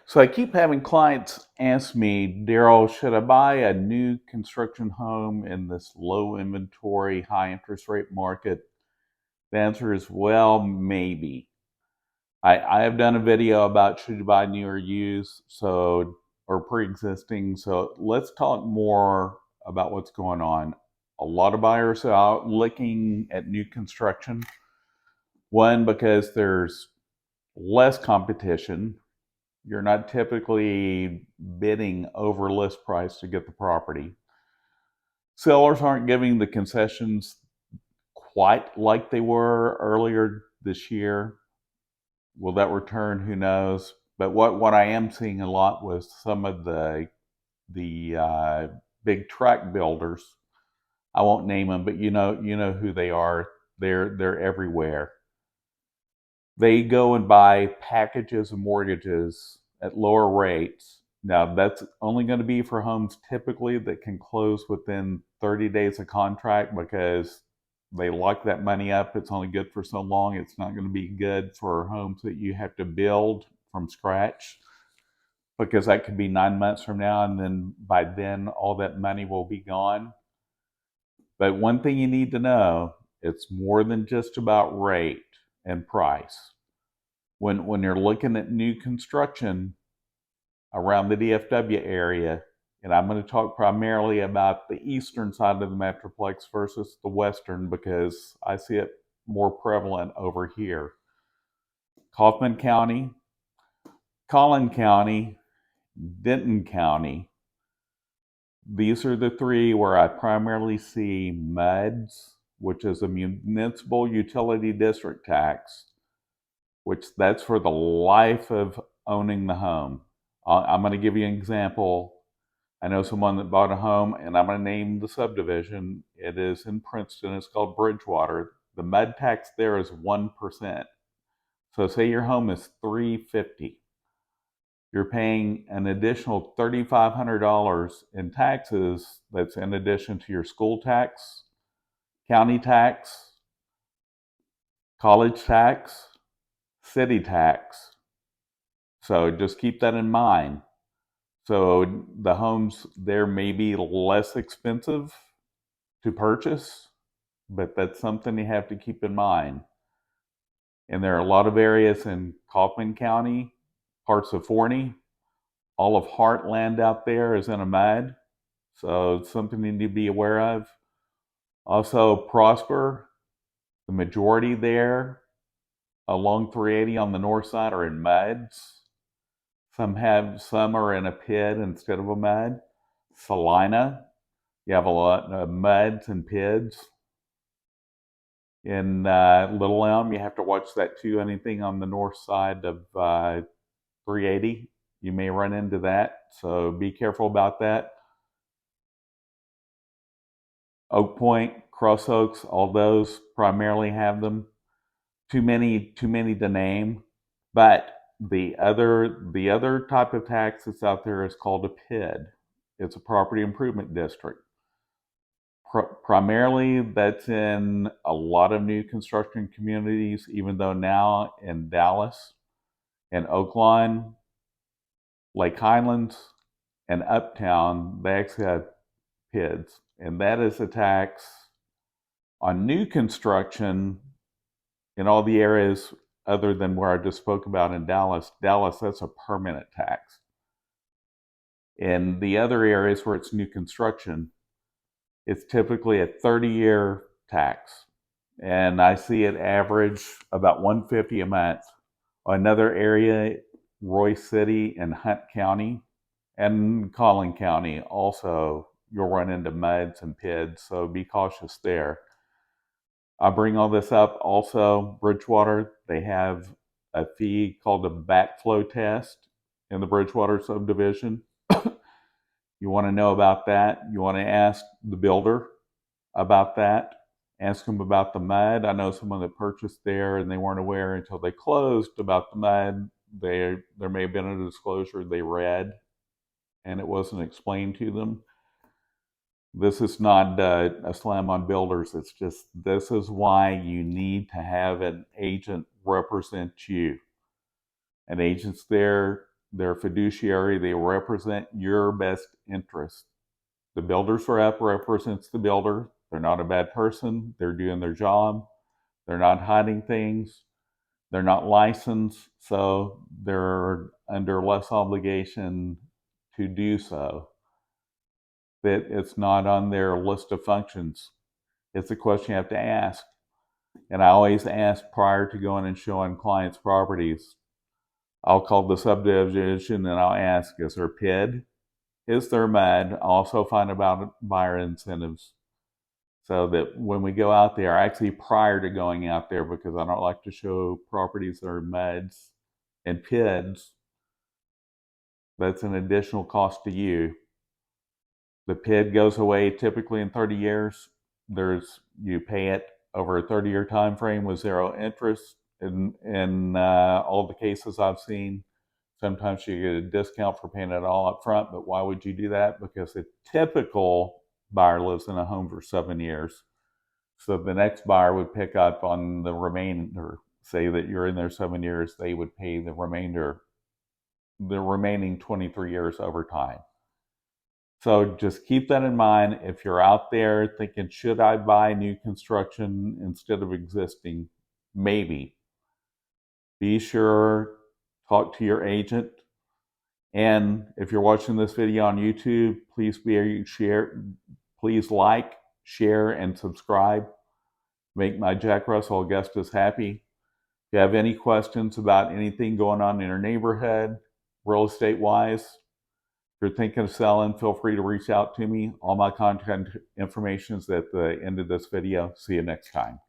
So I keep having clients ask me, Darrell, should I buy a new construction home in this low inventory, high interest rate market? The answer is, well, maybe. I have done a video about should you buy new or used, or pre-existing. So let's talk more about what's going on. A lot of buyers are out looking at new construction. One, because there's less competition. You're not typically bidding over list price to get the property. Sellers aren't giving the concessions quite like they were earlier this year. Will that return? Who knows? But what I am seeing a lot was some of the big tract builders. I won't name them, but you know who they are. They're everywhere. They go and buy packages of mortgages at lower rates. Now, that's only going to be for homes typically that can close within 30 days of contract because they lock that money up. It's only good for so long. It's not going to be good for homes that you have to build from scratch because that could be 9 months from now, and then by then all that money will be gone. But one thing you need to know, it's more than just about rate and price. When you're looking at new construction around the DFW area, and I'm going to talk primarily about the eastern side of the Metroplex versus the western because I see it more prevalent over here. Kaufman County, Collin County, Denton County. These are the three where I primarily see MUDs, which is a municipal utility district tax, which that's for the life of owning the home. I'm going to give you an example. I know someone that bought a home, and I'm going to name the subdivision. It is in Princeton. It's called Bridgewater. The MUD tax there is 1%. So say your home is $350. You're paying an additional $3,500 in taxes. That's in addition to your school tax, county tax, college tax, city tax. So just keep that in mind. So the homes there may be less expensive to purchase, but that's something you have to keep in mind. And there are a lot of areas in Kaufman County, parts of Forney, all of Heartland out there is in a MUD. So it's something you need to be aware of. Also, Prosper, the majority there along 380 on the north side are in MUDs. Some are in a PID instead of a MUD. Celina, you have a lot of MUDs and PIDs. In Little Elm, you have to watch that too. Anything on the north side of 380, you may run into that. So be careful about that. Oak Point, Cross Oaks, all those primarily have them. Too many to name. But the other type of tax that's out there is called a PID. It's a property improvement district. Primarily, that's in a lot of new construction communities, even though now in Dallas and Oaklawn, Lake Highlands, and Uptown, they actually have PIDs. And that is a tax on new construction in all the areas other than where I just spoke about in Dallas. Dallas, that's a permanent tax. In the other areas where it's new construction, it's typically a 30-year tax. And I see it average about $150 a month. Another area, Royse City and Hunt County and Collin County, also you'll run into MUDs and PIDs, so be cautious there. I bring all this up also, Bridgewater, they have a fee called a backflow test in the Bridgewater subdivision. You want to know about that. You want to ask the builder about that. Ask them about the MUD. I know someone that purchased there and they weren't aware until they closed about the MUD. There may have been a disclosure they read and it wasn't explained to them. This is not a slam on builders. It's just this is why you need to have an agent represent you. An agent's there They're fiduciary. They represent your best interest. The builder's rep represents the builder. They're not a bad person. They're doing their job. They're not hiding things. They're not licensed, so they're under less obligation to do so. That it's not on their list of functions. It's a question you have to ask. And I always ask prior to going and showing clients' properties. I'll call the subdivision and I'll ask, is there PID? Is there MUD? I'll also find about buyer incentives. So that when we go out there, actually prior to going out there, because I don't like to show properties that are MUDs and PIDs, that's an additional cost to you. The PID goes away typically in 30 years. You pay it over a 30-year time frame with zero interest. In all the cases I've seen, sometimes you get a discount for paying it all up front, but why would you do that? Because a typical buyer lives in a home for 7 years. So the next buyer would pick up on the remainder, say that you're in there 7 years, they would pay the remaining 23 years over time. So just keep that in mind. If you're out there thinking, should I buy new construction instead of existing? Maybe. Be sure, talk to your agent. And if you're watching this video on YouTube, please like, share, and subscribe. Make my Jack Russell Augustus happy. If you have any questions about anything going on in your neighborhood, real estate wise, if you're thinking of selling, feel free to reach out to me. All my contact information is at the end of this video. See you next time.